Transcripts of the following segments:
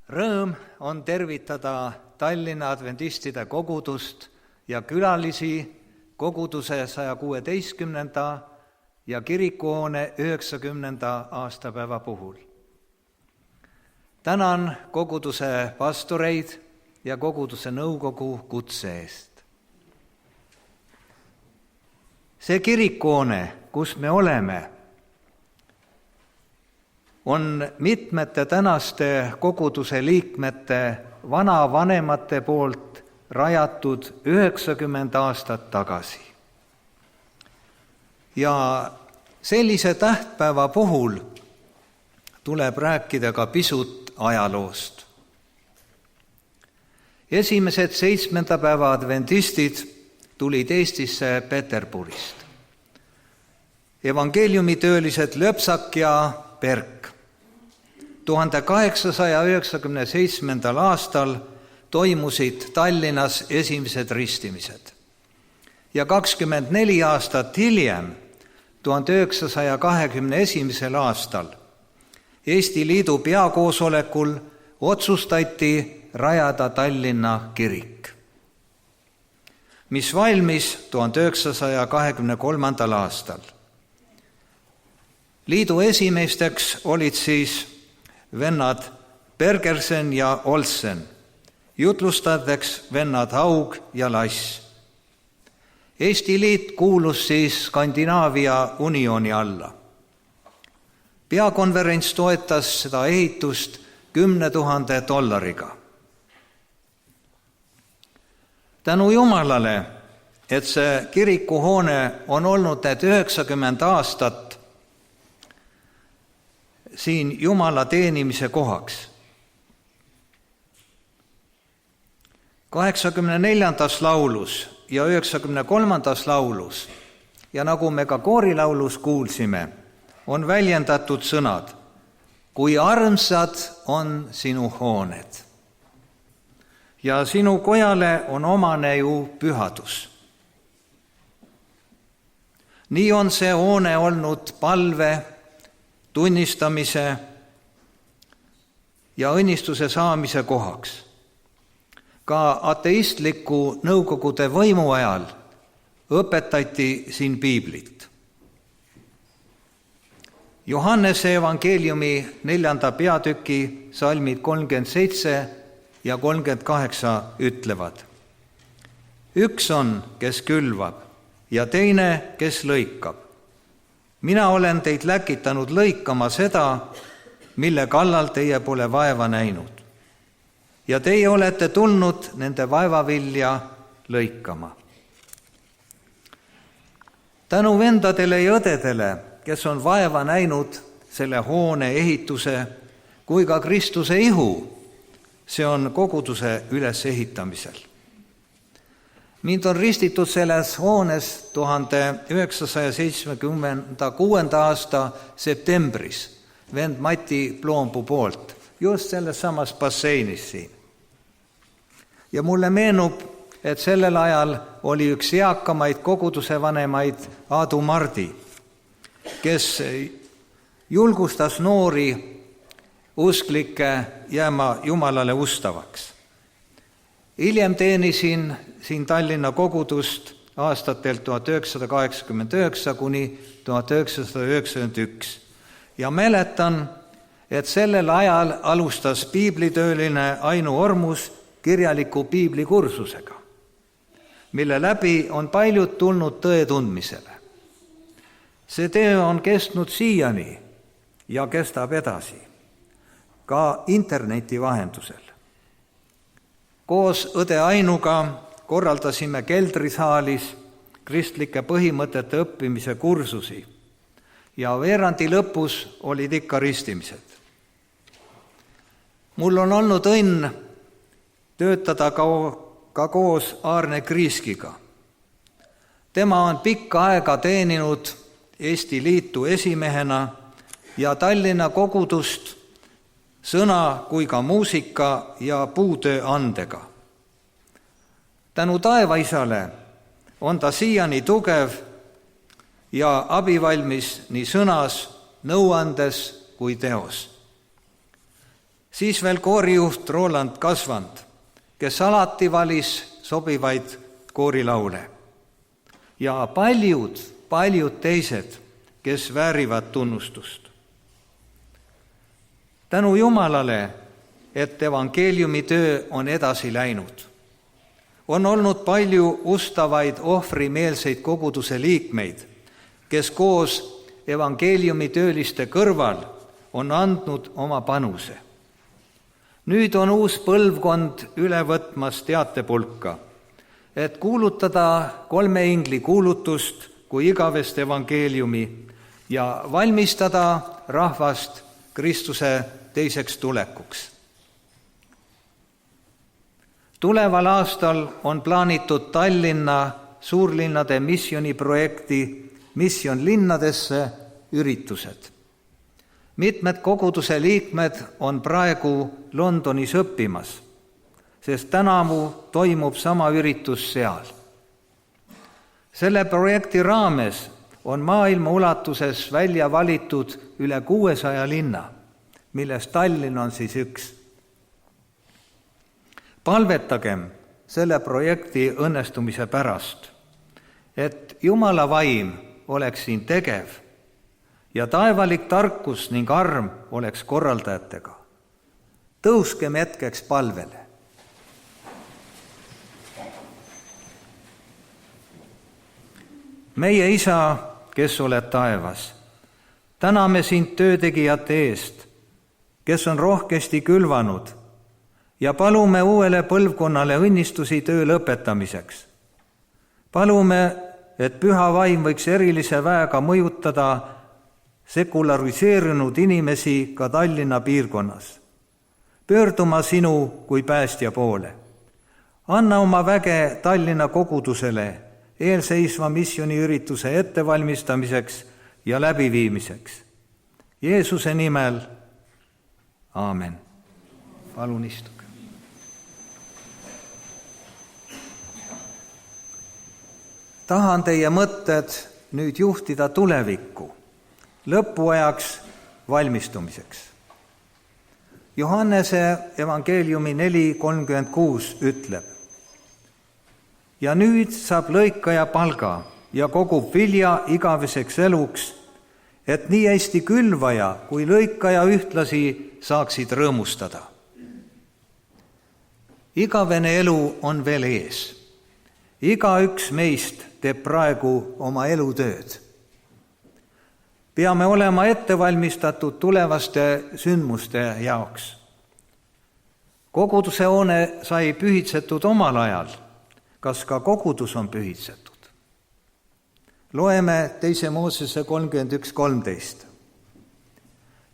Rõõm on tervitada Tallinna adventistide kogudust ja külalisi koguduse 116. ja kirikuhoone 90. aastapäeva puhul. Tänan koguduse pastoreid ja koguduse nõukogu kutse eest. See kirikuhoone, kus me oleme, on mitmete tänaste koguduse liikmete vanavanemate poolt rajatud 90 aastat tagasi. Ja sellise tähtpäeva puhul tuleb rääkida ka pisut ajaloost. Esimesed 7. päeva adventistid tulid Eestisse Peterburist. Evangeeliumitöölised Lõpsak ja Perk. 1897. aastal toimusid Tallinnas esimesed ristimised ja 24 aastat hiljem, 1921. aastal, Eesti Liidu peakoosolekul otsustati rajada Tallinna kirik, mis valmis 1923. aastal. Liidu esimeesteks olid siis vennad Bergersen ja Olsen, jutlustajateks vennad Haug ja Lass. Eesti Liit kuulus siis Skandinaavia uniooni alla. Peakonverents toetas seda ehitust $10,000. Tänu Jumalale, et see kirikuhoone on olnud need 90 aastat siin Jumala teenimise kohaks. 84. laulus ja 93. laulus ja nagu me ka koorilaulus kuulsime, on väljendatud sõnad: kui armsad on sinu hooned ja sinu kojale on omane ju pühadus. Nii on see hoone olnud palve, tunnistamise ja õnnistuse saamise kohaks. Ka ateistliku nõukogude võimu ajal õpetati siin piiblit. Johannese evangeeliumi 4. peatüki salmid 37 ja 38 ütlevad: üks on, kes külvab, ja teine, kes lõikab. Mina olen teid läkitanud lõikama seda, mille kallal teie pole vaeva näinud. Ja teie olete tulnud nende vaevavilja lõikama. Tänu vendadele ja õdedele, kes on vaeva näinud selle hoone ehituse kui ka Kristuse ihu, see on koguduse ülesehitamisel. Mind on ristitud selles hoones 1976. aasta septembris vend Mati Ploompuu poolt, just selles samas basseinis siin. Ja mulle meenub, et sellel ajal oli üks eakamaid koguduse vanemaid Aadu Mardi, kes julgustas noori usklikke jääma Jumalale ustavaks. Hiljem teenisin siin Tallinna kogudust aastatel 1989 kuni 1991 ja mäletan, et sellel ajal alustas piiblitööline Ainu Ormus kirjaliku piiblikursusega, mille läbi on paljud tulnud tõe tundmisele. See töö on kestnud siiani ja kestab edasi, ka interneti vahendusel. Koos õde Ainuga korraldasime keldrisaalis kristlike põhimõtete õppimise kursusi ja veerandi lõpus olid ikka ristimised. Mul on olnud õnn töötada ka koos Aarne Kriiskiga. Tema on pikka aega teeninud Eesti Liitu esimehena ja Tallinna kogudust sõna kui ka muusika ja puutöö andega. Tänu taevaisale on ta siiani tugev ja abivalmis nii sõnas, nõuandes kui teos. Siis veel koorijuht Roland Kasvand, kes alati valis sobivaid koorilaule. Ja paljud teised, kes väärivad tunnustust. Tänu Jumalale, et evangeeliumi töö on edasi läinud. On olnud palju ustavaid ohvrimeelseid koguduse liikmeid, kes koos evangeeliumi tööliste kõrval on andnud oma panuse. Nüüd on uus põlvkond üle võtmas teatepulka, et kuulutada 3 ingli kuulutust kui igavest evangeeliumi ja valmistada rahvast Kristuse teiseks tulekuks. Tuleval aastal on plaanitud Tallinna suurlinnade missiooniprojekti Missioon linnadesse üritused. Mitmed koguduse liikmed on praegu Londonis õppimas, sest tänavu toimub sama üritus seal. Selle projekti raames on maailma ulatuses välja valitud üle 600 linna, millest Tallinn on siis üks. Palvetagem selle projekti õnnestumise pärast, et Jumala vaim oleks siin tegev ja taevalik tarkus ning arm oleks korraldajatega. Tõuskem hetkeks palvele. Meie Isa, kes oled taevas, täname sind töötegijate eest, kes on rohkesti külvanud, ja palume uuele põlvkonnale õnnistusi töö lõpetamiseks. Palume, et püha vaim võiks erilise väega mõjutada sekulariseerunud inimesi ka Tallinna piirkonnas, pöörduma sinu kui päästja poole. Anna oma väge Tallinna kogudusele eelseisva missiooniürituse ettevalmistamiseks ja läbiviimiseks. Jeesuse nimel, aamen. Palun istuge. Tahan teie mõtted nüüd juhtida tulevikku, lõpuajaks valmistumiseks. Johannese evangeeliumi 4:36 ütleb: ja nüüd saab lõikaja palga ja kogub vilja igaveseks eluks, et nii Eesti külvaja kui lõikaja ühtlasi saaksid rõõmustada. Igavene elu on veel ees. Igaüks meist teeb praegu oma elutööd. Peame olema ettevalmistatud tulevaste sündmuste jaoks. Koguduse hoone sai pühitsetud omal ajal. Kas ka kogudus on pühitsetud? Loeme 2. Moosese 31:13.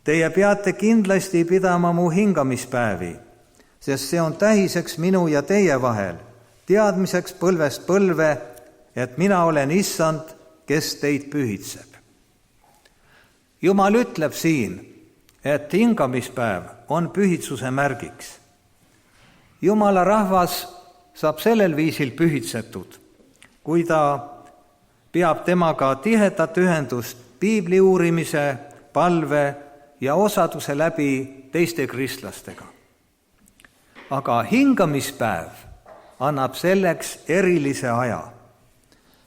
Teie peate kindlasti pidama mu hingamispäevi, sest see on tähiseks minu ja teie vahel, teadmiseks põlvest põlve, et mina olen Issand, kes teid pühitseb. Jumal ütleb siin, et hingamispäev on pühitsuse märgiks. Jumala rahvas saab sellel viisil pühitsetud, kui ta peab temaga tihedat ühendust piibli uurimise, palve ja osaduse läbi teiste kristlastega. Aga hingamispäev annab selleks erilise aja.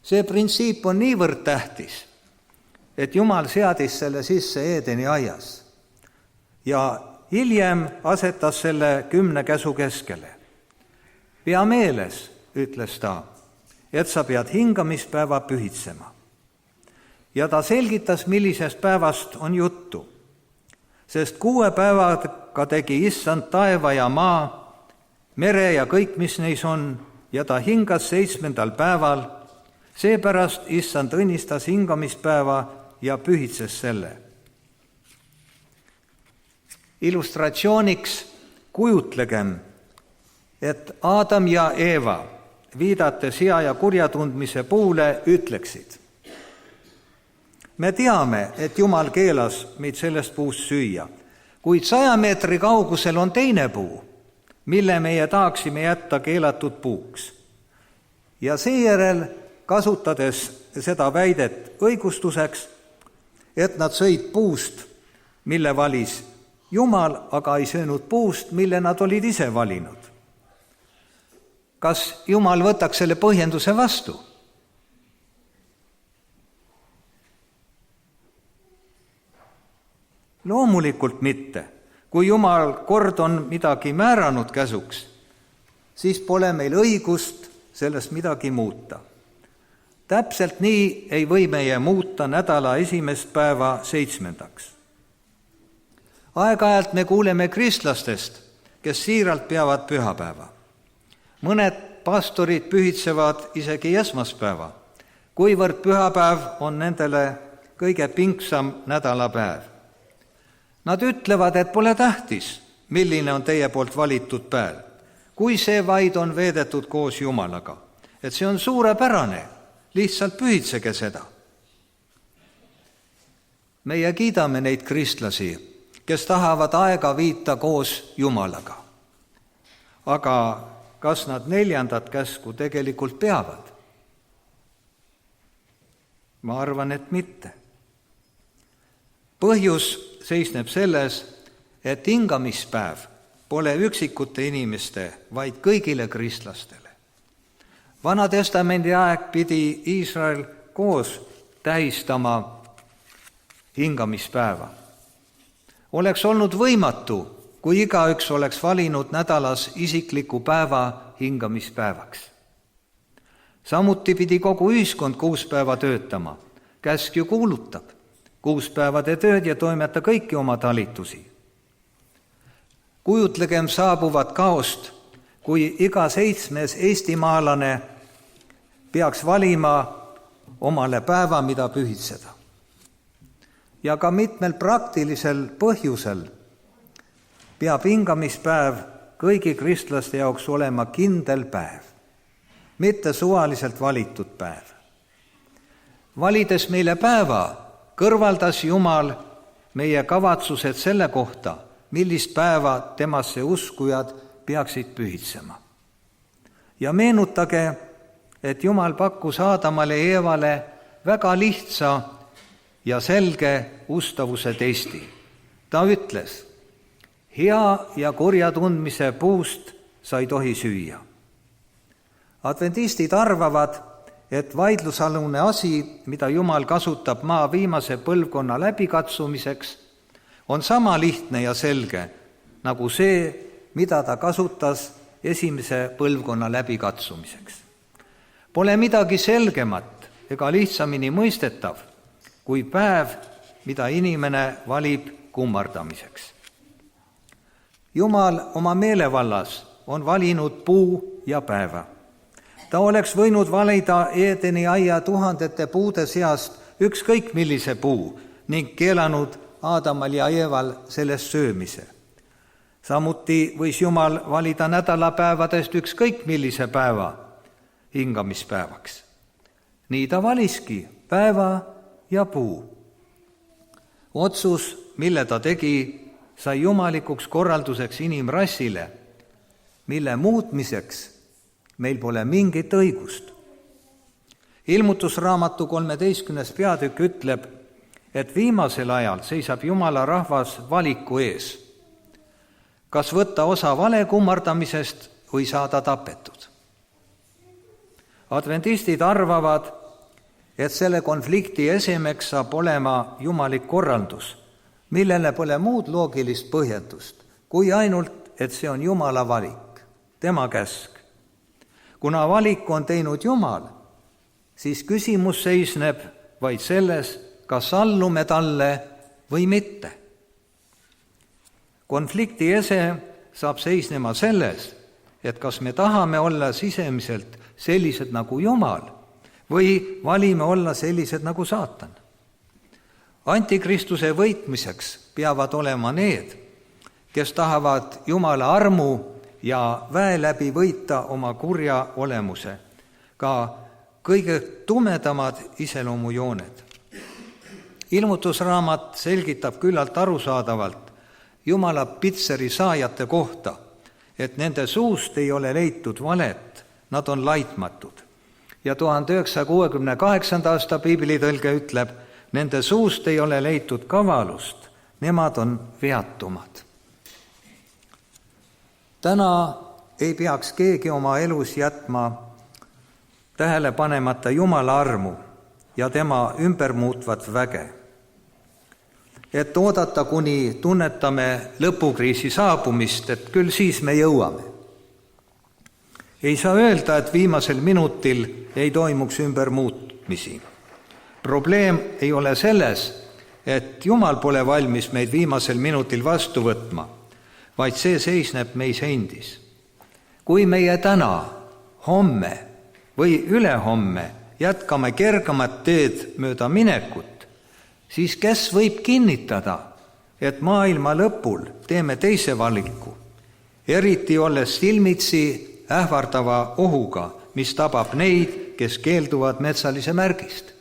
See printsiip on niivõrd tähtis, et Jumal seadis selle sisse Eedeni aias ja hiljem asetas selle 10 käsu keskele. Pea meeles, ütles ta, et sa pead hingamispäeva pühitsema. Ja ta selgitas, millisest päevast on juttu, sest 6 päevaga tegi Issand taeva ja maa, mere ja kõik, mis neis on, ja ta hingas 7. päeval, seepärast Issand õnnistas hingamispäeva ja pühitses selle. Illustratsiooniks kujutlegem, et Aadam ja Eeva, viidates hea ja kurja tundmise puule, ütleksid: me teame, et Jumal keelas meid sellest puust süüa, kuid 100 meetri kaugusel on teine puu, mille meie tahaksime jätta keelatud puuks. Ja seejärel, kasutades seda väidet õigustuseks, et nad sõid puust, mille valis Jumal aga ei söönud puust, mille nad olid ise valinud. Kas Jumal võtaks selle põhjenduse vastu? Loomulikult mitte. Kui Jumal kord on midagi määranud käsuks, siis pole meil õigust sellest midagi muuta. Täpselt nii ei või meie muuta nädala esimest päeva 7. Aeg-ajalt me kuuleme kristlastest, kes siiralt peavad pühapäeva. Mõned pastorid pühitsevad isegi esmaspäeva, kuivõrd pühapäev on nendele kõige pingsam nädalapäev. Nad ütlevad, et pole tähtis, milline on teie poolt valitud päev, kui see vaid on veedetud koos Jumalaga, et see on suurepärane, lihtsalt pühitsege seda. Meie kiidame neid kristlasi, kes tahavad aega viita koos Jumalaga. Aga kas nad 4. käsku tegelikult peavad? Ma arvan, et mitte. Põhjus seisneb selles, et hingamispäev pole üksikute inimeste, vaid kõigile kristlastele. Vana testamendi aeg pidi Iisrael koos tähistama hingamispäeva. Oleks olnud võimatu, kui igaüks oleks valinud nädalas isikliku päeva hingamispäevaks. Samuti pidi kogu ühiskond 6 päeva töötama. Käsk ju kuulutab 6 päevade tööd ja toimeta kõiki oma talitusi. Kujutlegem saabuvat kaost, kui iga 7. eestimaalane peaks valima omale päeva, mida pühitseda. Ja ka mitmel praktilisel põhjusel peab hingamispäev kõigi kristlaste jaoks olema kindel päev, mitte suvaliselt valitud päev. Valides meile päeva, kõrvaldas Jumal meie kavatsused selle kohta, millist päeva temasse uskujad peaksid pühitsema. Ja meenutage, et Jumal pakkus Aadamale ja Eevale väga lihtsa ja selge ustavuse testi. Ta ütles, hea ja kurja tundmise puust sa ei tohi süüa. Adventistid arvavad, et vaidlusalune asi, mida Jumal kasutab maa viimase põlvkonna läbikatsumiseks, on sama lihtne ja selge nagu see, mida ta kasutas esimese põlvkonna läbikatsumiseks. Pole midagi selgemat ega lihtsamini mõistetav kui päev, mida inimene valib kummardamiseks. Jumal oma meelevallas on valinud puu ja päeva. Ta oleks võinud valida Eedeni aia tuhandete puude seast ükskõik millise puu ning keelanud Aadamal ja Eeval sellest söömise. Samuti võis Jumal valida nädalapäevadest ükskõik millise päeva hingamispäevaks. Nii ta valiski päeva ja puu. Otsus, mille ta tegi, sai jumalikuks korralduseks inimrassile, mille muutmiseks meil pole mingit õigust. Ilmutusraamatu 13. peatükk ütleb, et viimasel ajal seisab Jumala rahvas valiku ees. Kas võtta osa vale kummardamisest või saada tapetud? Adventistid arvavad, et selle konflikti esemeks saab olema jumalik korraldus, millele pole muud loogilist põhjendust, kui ainult, et see on Jumala valik, tema käsk. Kuna valiku on teinud Jumal, siis küsimus seisneb vaid selles, kas allume talle või mitte. Konflikti ese saab seisnema selles, et kas me tahame olla sisemiselt sellised nagu Jumal või valime olla sellised nagu saatan. Antikristuse võitmiseks peavad olema need, kes tahavad Jumala armu ja väe läbi võita oma kurja olemuse, ka kõige tumedamad iseloomujooned. Ilmutusraamat selgitab küllalt arusaadavalt Jumala pitseri saajate kohta, et nende suust ei ole leitud valet, nad on laitmatud. Ja 1968. aasta piiblitõlge ütleb, nende suust ei ole leitud kavalust, nemad on veatumad. Täna ei peaks keegi oma elus jätma tähele panemata Jumala armu ja tema ümbermuutvat väge. Et oodata, kuni tunnetame lõpukriisi saabumist, et küll siis me jõuame. Ei saa öelda, et viimasel minutil ei toimuks ümbermuutmisi. Probleem ei ole selles, et Jumal pole valmis meid viimasel minutil vastu võtma, vaid see seisneb meis endis. Kui meie täna, homme või ülehomme jätkame kergemat teed mööda minekut, siis kes võib kinnitada, et maailma lõpul teeme teise valiku, eriti olles silmitsi ähvardava ohuga, mis tabab neid, kes keelduvad metsalise märgist.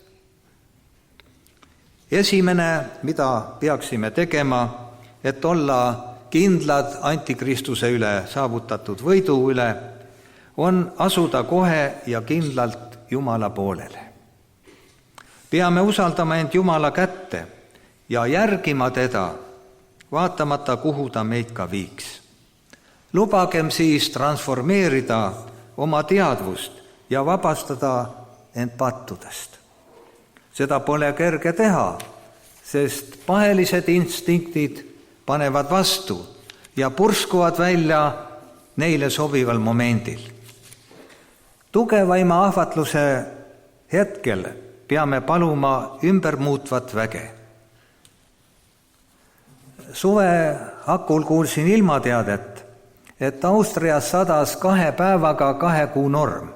Esimene, mida peaksime tegema, et olla kindlad antikristuse üle saavutatud võidu üle, on asuda kohe ja kindlalt Jumala poolele. Peame usaldama end Jumala kätte ja järgima teda, vaatamata kuhu ta meid ka viiks. Lubagem siis transformeerida oma teadvust ja vabastada end pattudest. Seda pole kerge teha, sest pahelised instinktid panevad vastu ja purskuvad välja neile sobival momendil. Tugevaima ahvatluse hetkel peame paluma ümbermuutvat väge. Suve hakul kuulsin ilmateadet, et Austrias sadas 2 päevaga 2 kuu norm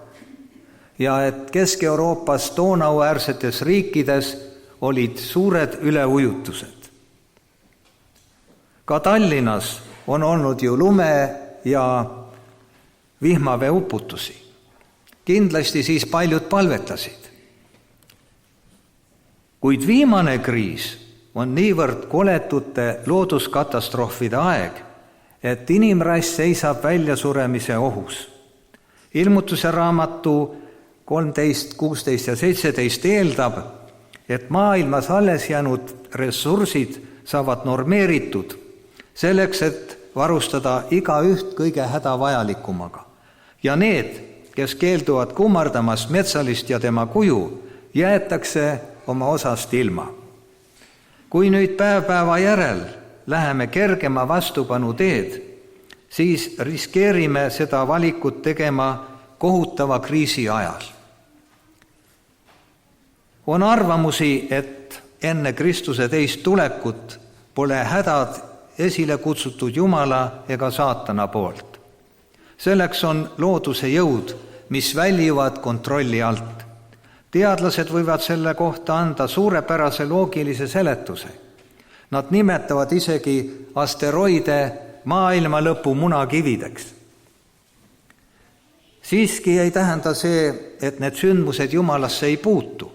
ja et Kesk-Euroopas Donau-äärsetes riikides olid suured üleujutused. Ka Tallinnas on olnud ju lume- ja vihmaveeuputusi. Kindlasti siis paljud palvetasid. Kuid viimane kriis on niivõrd koletute looduskatastroofide aeg, et inimrass seisab väljasuremise ohus. Ilmutuse raamatu 13, 16 ja 17 eeldab, et maailmas alles jäänud ressursid saavad normeeritud selleks, et varustada igaüht kõige hädavajalikumaga. Ja need, kes keelduvad kummardamast metsalist ja tema kuju, jäetakse oma osast ilma. Kui nüüd päeva järel läheme kergema vastupanu teed, siis riskeerime seda valikut tegema kohutava kriisi ajal. On arvamusi, et enne Kristuse teist tulekut pole hädad esile kutsutud Jumala ega saatana poolt. Selleks on looduse jõud, mis väljuvad kontrolli alt. Teadlased võivad selle kohta anda suurepärase loogilise seletuse. Nad nimetavad isegi asteroide maailma lõpu munakivideks. Siiski ei tähenda see, et need sündmused Jumalasse ei puutu.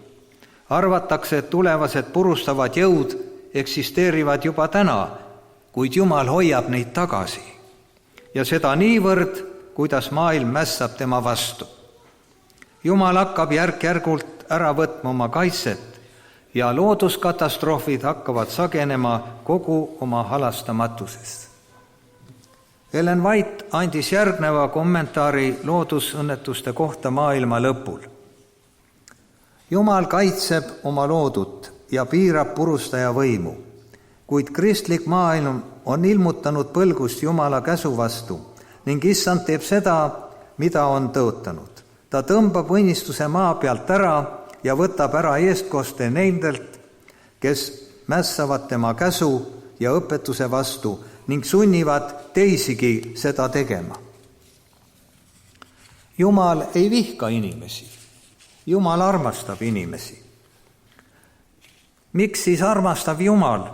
Arvatakse, et tulevased purustavad jõud eksisteerivad juba täna, kuid Jumal hoiab neid tagasi. Ja seda niivõrd, kuidas maailm mässab tema vastu. Jumal hakkab järk-järgult ära võtma oma kaitset ja looduskatastroofid hakkavad sagenema kogu oma halastamatusest. Ellen White andis järgneva kommentaari loodusõnnetuste kohta maailma lõpul. Jumal kaitseb oma loodut ja piirab purustaja võimu, kuid kristlik maailm on ilmutanud põlgust Jumala käsu vastu ning Issand teeb seda, mida on tõotanud. Ta tõmbab õnnistuse maa pealt ära ja võtab ära eestkoste nendelt, kes mässavad tema käsu ja õpetuse vastu ning sunnivad teisigi seda tegema. Jumal ei vihka inimesi. Jumal armastab inimesi. Miks siis armastav Jumal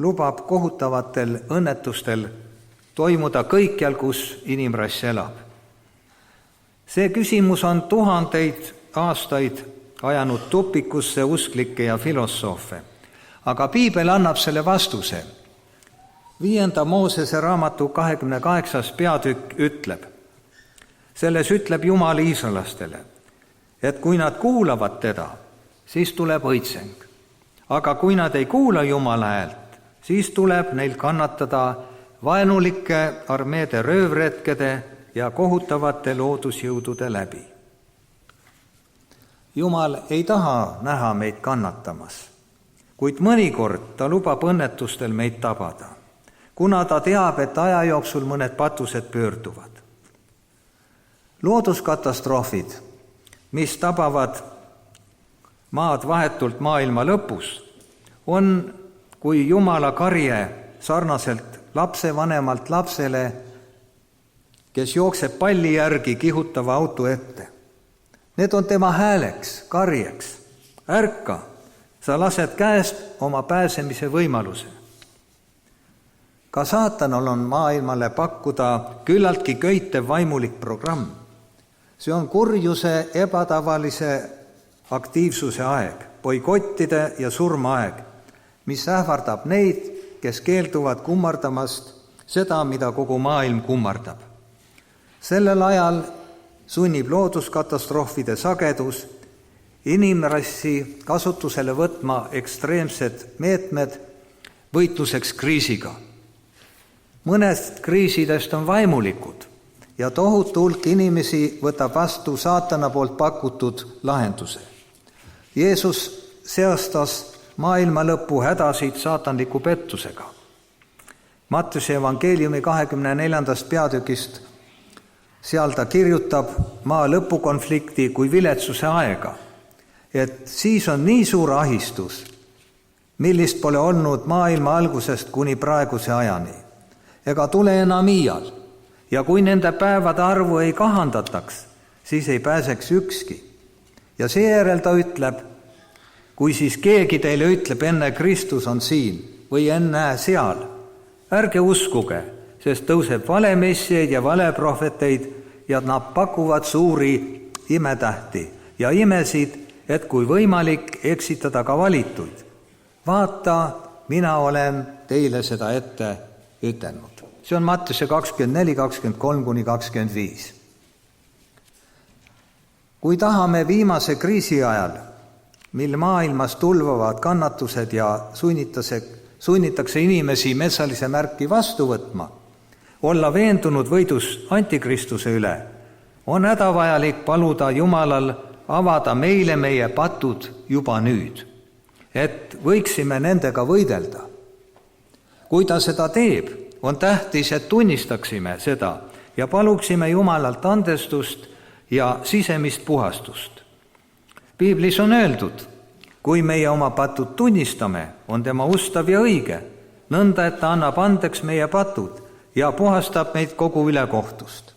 lubab kohutavatel õnnetustel toimuda kõikjal, kus inimrass elab? See küsimus on tuhandeid aastaid ajanud tupikusse usklikke ja filosoofe, aga Piibel annab selle vastuse. 5. Moosese raamatu 28. peatükk ütleb, selles ütleb Jumal iisraellastele, et kui nad kuulavad teda, siis tuleb õitseng. Aga kui nad ei kuula Jumala häält, siis tuleb neil kannatada vaenulike armeede röövretkede ja kohutavate loodusjõudude läbi. Jumal ei taha näha meid kannatamas, kuid mõnikord ta lubab õnnetustel meid tabada, kuna ta teab, et aja jooksul mõned patused pöörduvad. Looduskatastroofid, mis tabavad maad vahetult maailma lõpus, on kui Jumala karje sarnaselt lapsevanemalt lapsele, kes jookseb palli järgi kihutava auto ette. Need on tema hääleks, karjeks. Ärka, sa lased käest oma pääsemise võimaluse. Ka saatanal on maailmale pakkuda küllaltki köitev vaimulik programm. See on kurjuse ebatavalise aktiivsuse aeg, boikottide ja surmaaeg, mis ähvardab neid, kes keelduvad kummardamast seda, mida kogu maailm kummardab. Sellel ajal sunnib looduskatastroofide sagedus inimrassi kasutusele võtma ekstreemsed meetmed võitluseks kriisiga. Mõned kriisidest on vaimulikud ja tohutu hulk inimesi võtab vastu saatana poolt pakutud lahenduse. Jeesus seostas maailma lõpu hädasid saatanliku pettusega. Mattuse evangeeliumi 24. peatükist seal ta kirjutab maa lõpukonflikti kui viletsuse aega, et siis on nii suur ahistus, millist pole olnud maailma algusest kuni praeguse ajani, ega tule enam iial, ja kui nende päevade arvu ei kahandataks, siis ei pääseks ükski. Ja seejärel ta ütleb, kui siis keegi teile ütleb, enne Kristus on siin või enne seal, ärge uskuge, sest tõuseb valemessiaid ja valeprohveteid ja nad pakuvad suuri imetähti ja imesid, et kui võimalik, eksitada ka valituid. Vaata, mina olen teile seda ette ütelnud. See on Mattuse 24, 23-25. Kui tahame viimase kriisi ajal, mil maailmas tulvavad kannatused ja sunnitakse inimesi metsalise märki vastu võtma, olla veendunud võidus antikristuse üle, on hädavajalik paluda Jumalal avada meile meie patud juba nüüd, et võiksime nendega võidelda. Kui ta seda teeb, on tähtis, et tunnistaksime seda ja paluksime Jumalalt andestust ja sisemist puhastust. Piiblis on öeldud, kui meie oma patud tunnistame, on tema ustav ja õige, nõnda, et ta annab andeks meie patud ja puhastab meid kogu ülekohtust.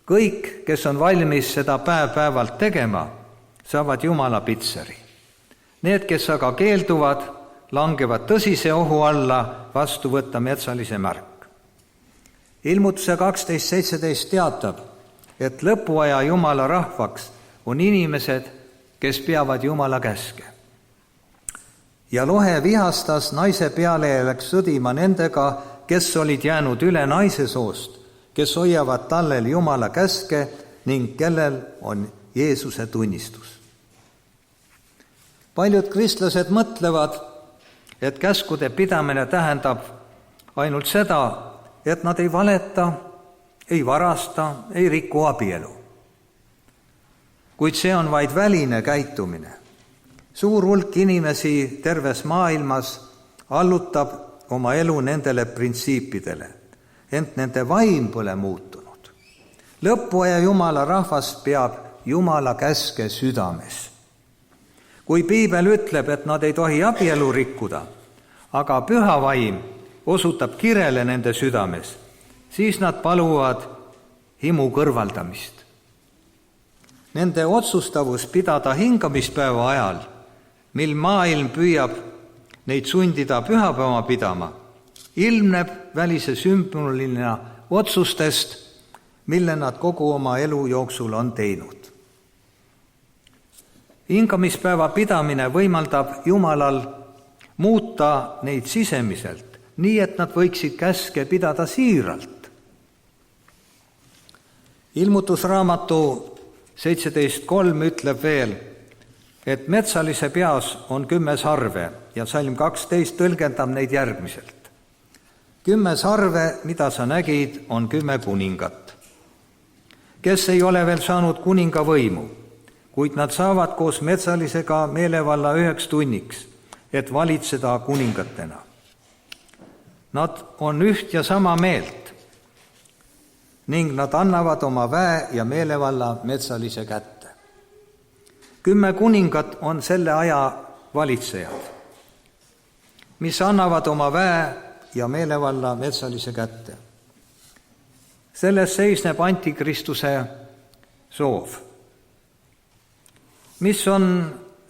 Kõik, kes on valmis seda päev-päevalt tegema, saavad Jumala pitseri. Need, kes aga keelduvad, langevad tõsise ohu alla vastu võtta metsalise märk. Ilmutuse 12.17 teatab, et lõpuaja Jumala rahvaks on inimesed, kes peavad Jumala käske. Ja lohe vihastas naise peale ja läks sõdima nendega, kes olid jäänud üle naise soost, kes hoiavad tallel Jumala käske ning kellel on Jeesuse tunnistus. Paljud kristlased mõtlevad, et käskude pidamine tähendab ainult seda, et nad ei valeta, ei varasta, ei riku abielu. Kuid see on vaid väline käitumine. Suur hulk inimesi terves maailmas allutab oma elu nendele printsiipidele, ent nende vaim pole muutunud. Lõpuaja Jumala rahvas peab Jumala käske südames. Kui Piibel ütleb, et nad ei tohi abielu rikkuda, aga püha vaim osutab kirele nende südames, siis nad paluvad himu kõrvaldamist. Nende otsustavus pidada hingamispäeva ajal, mil maailm püüab neid sundida pühapäeva pidama, ilmneb välise sümbolina otsustest, mille nad kogu oma elu jooksul on teinud. Hingamispäeva pidamine võimaldab Jumalal muuta neid sisemiselt, nii et nad võiksid käske pidada siiralt. Ilmutusraamatu 17.3 ütleb veel, et metsalise peas on 10 sarve ja salm 12 tõlgendab neid järgmiselt. 10 sarve, mida sa nägid, on 10 kuningat, kes ei ole veel saanud kuninga võimu, kuid nad saavad koos metsalisega meelevalla 1 tunniks, et valitseda kuningatena. Nad on üht ja sama meelt ning nad annavad oma väe ja meelevalla metsalise kätte. 10 kuningat on selle aja valitsejad, mis annavad oma väe ja meelevalla metsalise kätte. Selles seisneb antikristuse soov. Mis on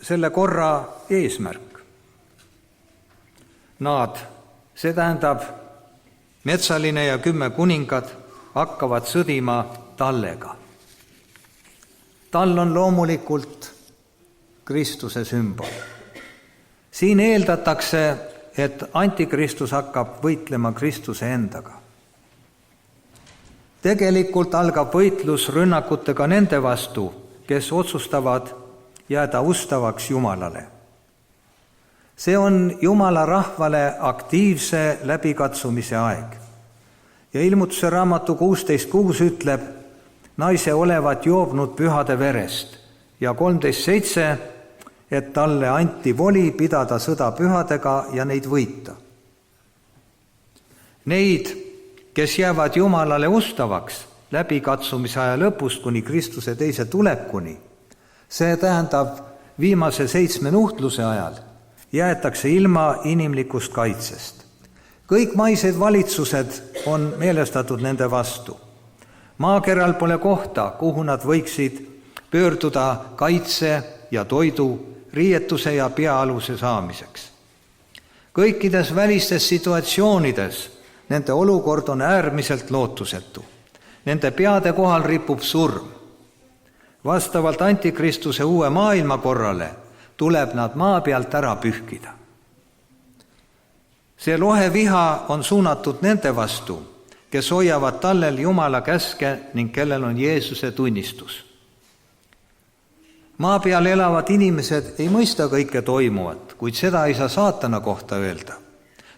selle korra eesmärk? Nad, see tähendab metsaline ja 10 kuningat, hakkavad sõdima tallega. Tall on loomulikult Kristuse sümbol. Siin eeldatakse, et antikristus hakkab võitlema Kristuse endaga. Tegelikult algab võitlus rünnakutega nende vastu, kes otsustavad jääda ustavaks Jumalale. See on Jumala rahvale aktiivse läbikatsumise aeg. Ja Ilmutuse raamatu 16.6 ütleb, naise olevat joobnud pühade verest, ja 13.7, et talle anti voli pidada sõda pühadega ja neid võita. Neid, kes jäävad Jumalale ustavaks läbikatsumise aja lõpust kuni Kristuse teise tulekuni, see tähendab viimase 7 nuhtluse ajal, jäetakse ilma inimlikust kaitsest. Kõik maised valitsused on meelestatud nende vastu. Maakeral pole kohta, kuhu nad võiksid pöörduda kaitse ja toidu, riietuse ja peaaluse saamiseks. Kõikides välistes situatsioonides nende olukord on äärmiselt lootusetu. Nende peade kohal ripub surm. Vastavalt antikristuse uue maailmakorrale tuleb nad maa pealt ära pühkida. See loheviha on suunatud nende vastu, kes hoiavad tallel Jumala käske ning kellel on Jeesuse tunnistus. Maa peal elavad inimesed ei mõista kõike toimuvat, kuid seda ei saa saatana kohta öelda.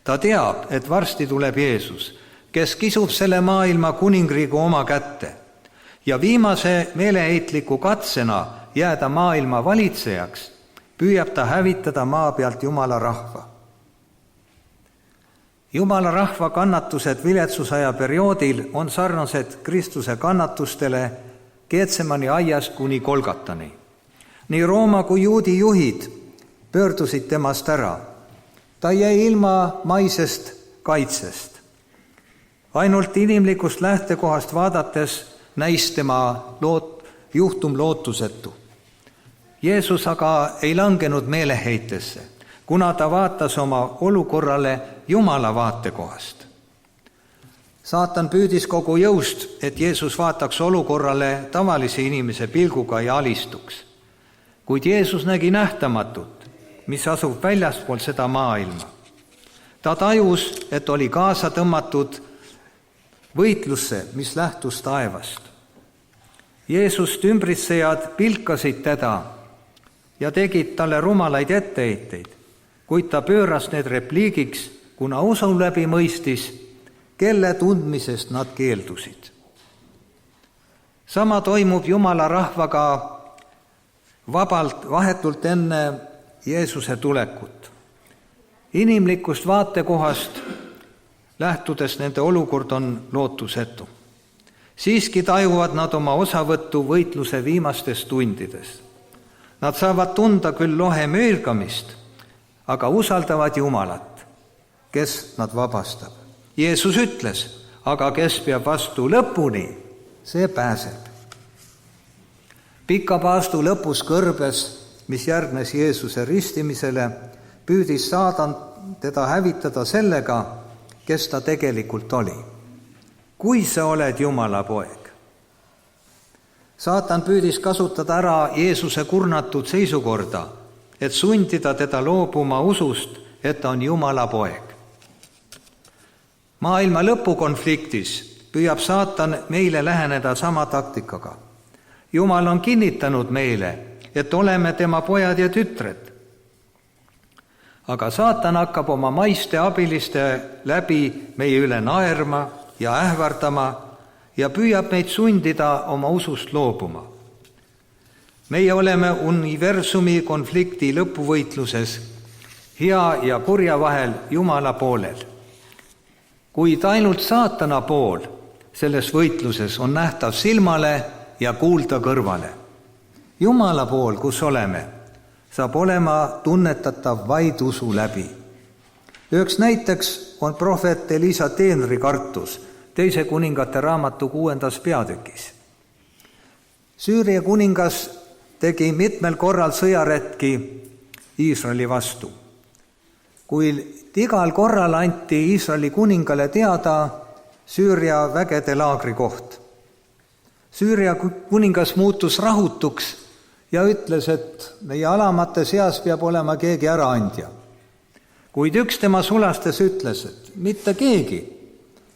Ta teab, et varsti tuleb Jeesus, kes kisub selle maailma kuningriigu oma kätte ja viimase meeleheitliku katsena jääda maailma valitsejaks püüab ta hävitada maa pealt Jumala rahva. Jumala rahva kannatused viletsusaja perioodil on sarnased Kristuse kannatustele Getsemani aias kuni Golgatani. Nii Rooma kui juudi juhid pöördusid temast ära. Ta jäi ilma maisest kaitsest. Ainult inimlikust lähtekohast vaadates näis tema juhtum lootusetu. Jeesus aga ei langenud meeleheitesse, kuna ta vaatas oma olukorrale Jumala vaatekohast. Saatan püüdis kogu jõust, et Jeesus vaataks olukorrale tavalise inimese pilguga ja alistuks. Kuid Jeesus nägi nähtamatut, mis asub väljaspool seda maailma. Ta tajus, et oli kaasa tõmmatud võitlusse, mis lähtus taevast. Jeesust ümbritsejad pilkasid teda ja tegid talle rumalaid etteheiteid, kuid ta pööras need repliigiks, kuna usu läbi mõistis, kelle tundmisest nad keeldusid. Sama toimub Jumala rahvaga vabalt vahetult enne Jeesuse tulekut. Inimlikust vaatekohast lähtudes nende olukord on lootusetu. Siiski tajuvad nad oma osavõttu võitluse viimastes tundides. Nad saavad tunda küll lohe möirgamist, aga usaldavad Jumalat, kes nad vabastab. Jeesus ütles, aga kes peab vastu lõpuni, see pääseb. Pika paastu lõpus kõrbes, mis järgnes Jeesuse ristimisele, püüdis saatan teda hävitada sellega, kes ta tegelikult oli. Kui sa oled Jumala poeg. Saatan püüdis kasutada ära Jeesuse kurnatud seisukorda, et sundida teda loobuma usust, et ta on Jumala poeg. Maailma lõpukonfliktis püüab saatan meile läheneda sama taktikaga. Jumal on kinnitanud meile, et oleme tema pojad ja tütred. aga saatan hakkab oma maiste abiliste läbi meie üle naerma ja ähvardama ja püüab meid sundida oma usust loobuma. Meie oleme universumi konflikti lõpuvõitluses hea ja kurja vahel Jumala poolel. Kuid ainult saatana pool selles võitluses on nähtav silmale ja kuulda kõrvale. Jumala pool, kus oleme, saab olema tunnetatav vaid usu läbi. Üheks näiteks on prohvet Elisa teenri kartus 2 kuningate raamatu 6. peatükis. Süüria kuningas tegi mitmel korral sõjaretki Iisraeli vastu. Kuid igal korral anti Iisraeli kuningale teada Süüria vägede laagrikoht. Süüria kuningas muutus rahutuks ja ütles, et meie alamate seas peab olema keegi äraandja. Kuid üks tema sulastes ütles, et mitte keegi,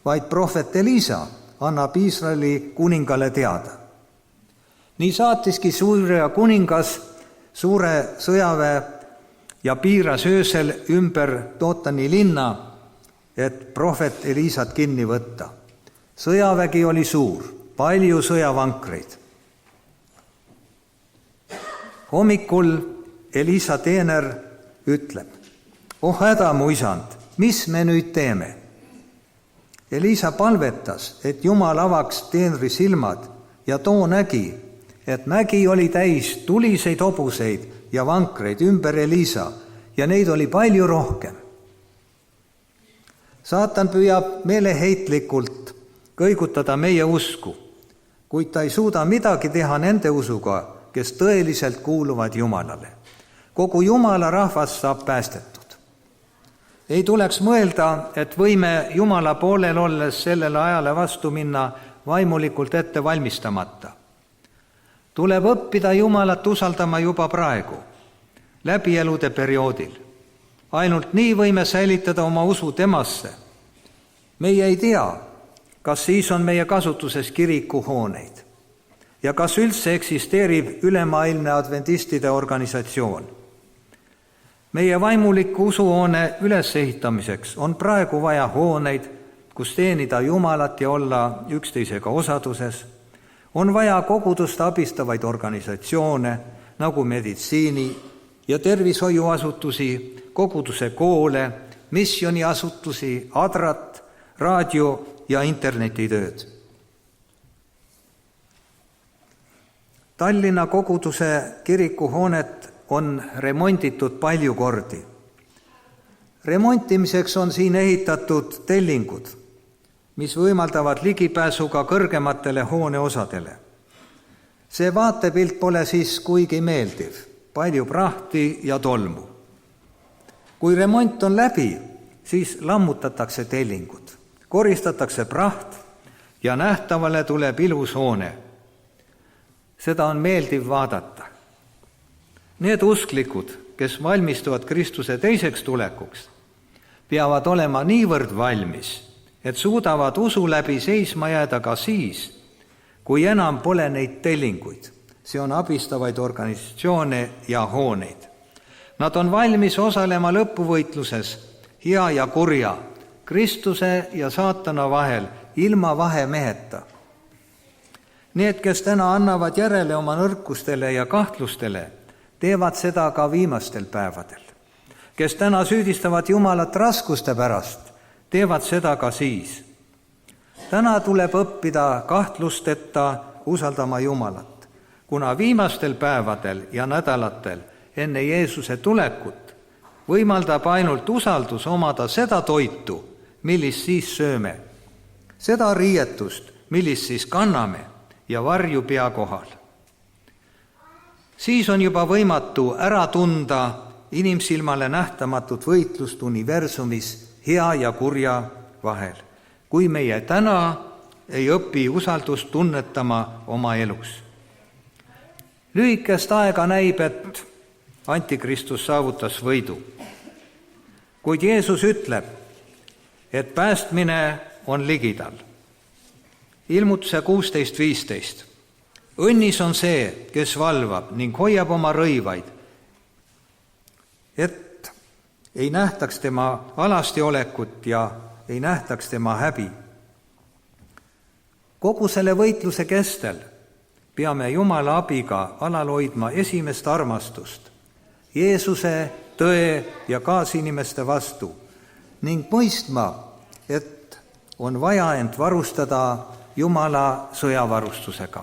vaid prohvet Elisa annab Iisraeli kuningale teada. Nii saatiski Süüria kuningas suure sõjaväe ja piiras öösel ümber Dootani linna, et prohvet Elisat kinni võtta. Sõjavägi oli suur, palju sõjavankreid. Hommikul Elisa teener ütleb, oh häda mu isand, mis me nüüd teeme? Elisa palvetas, et Jumal avaks teenri silmad ja too nägi, et mägi oli täis tuliseid hobuseid ja vankreid ümber Elisa ja neid oli palju rohkem. Saatan püüab meeleheitlikult kõigutada meie usku, kuid ta ei suuda midagi teha nende usuga, kes tõeliselt kuuluvad Jumalale. Kogu Jumala rahvas saab päästetud. Ei tuleks mõelda, et võime Jumala poolel olles sellele ajale vastu minna vaimulikult ette valmistamata. Tuleb õppida Jumalat usaldama juba praegu, läbi elude perioodil. Ainult nii võime säilitada oma usu temasse. Meie ei tea, kas siis on meie kasutuses kirikuhooneid ja kas üldse eksisteerib ülemaailmne adventistide organisatsioon. Meie vaimuliku usuhoone ülesehitamiseks on praegu vaja hooneid, kus teenida Jumalat ja olla üksteisega osaduses. On vaja kogudust abistavaid organisatsioone nagu meditsiini- ja tervishoiuasutusi, koguduse koole, missioniasutusi, adrat, raadio- ja internetitööd. Tallinna koguduse kirikuhoonet on remonditud palju kordi. Remontimiseks on siin ehitatud tellingud, mis võimaldavad ligipääsu ka kõrgematele hooneosadele. See vaatepilt pole siis kuigi meeldiv, palju prahti ja tolmu. Kui remont on läbi, siis lammutatakse tellingud, koristatakse praht ja nähtavale tuleb ilus hoone. Seda on meeldiv vaadata. Need usklikud, kes valmistuvad Kristuse teiseks tulekuks, peavad olema niivõrd valmis, et suudavad usu läbi seisma jääda ka siis, kui enam pole neid tellinguid. See on abistavaid organisatsioone ja hooneid. Nad on valmis osalema lõpuvõitluses hea ja kurja, Kristuse ja saatana vahel ilma vahemeheta. Need, kes täna annavad järele oma nõrkustele ja kahtlustele, teevad seda ka viimastel päevadel. Kes täna süüdistavad Jumalat raskuste pärast, teevad seda ka siis. Täna tuleb õppida kahtlusteta usaldama Jumalat, kuna viimastel päevadel ja nädalatel enne Jeesuse tulekut võimaldab ainult usaldus omada seda toitu, millist siis sööme, seda riietust, millist siis kanname ja varju pea kohal. Siis on juba võimatu ära tunda inimsilmale nähtamatut võitlust universumis hea ja kurja vahel, kui meie täna ei õpi usaldust tunnetama oma elus. Lühikest aega näib, et Antikristus saavutas võidu. Kuid Jeesus ütleb, et päästmine on ligidal. Ilmutuse 16:15. Õnnis on see, kes valvab ning hoiab oma rõivaid, et ei nähtaks tema alastiolekut ja ei nähtaks tema häbi. Kogu selle võitluse kestel peame Jumala abiga alal hoidma esimest armastust, Jeesuse, tõe ja kaasinimeste vastu ning mõistma, et on vaja end varustada Jumala sõjavarustusega.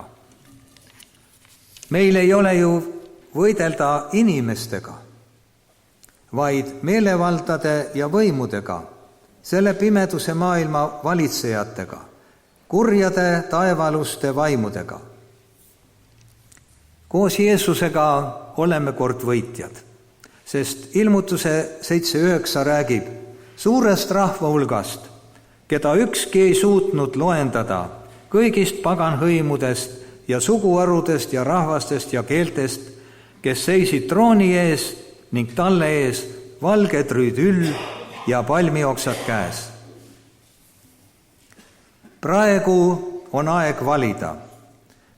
Meil ei ole ju võidelda inimestega, vaid meelevaldade ja võimudega, selle pimeduse maailma valitsejatega, kurjade taevaluste vaimudega. Koos Jeesusega oleme kord võitjad, sest Ilmutuse 7:9 räägib suurest rahva hulgast, keda ükski ei suutnud loendada, kõigist paganhõimudest ja suguharudest ja rahvastest ja keeltest, kes seisid trooni ees ning talle ees, valged rüüdüll ja palmioksad käes. Praegu on aeg valida,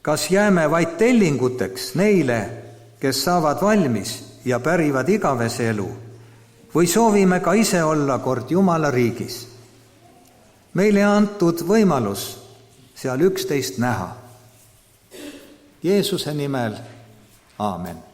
kas jääme vaid tellinguteks neile, kes saavad valmis ja pärivad igavese elu, või soovime ka ise olla kord Jumala riigis. Meile antud võimalus seal üksteist näha. Jeesuse nimel, aamen.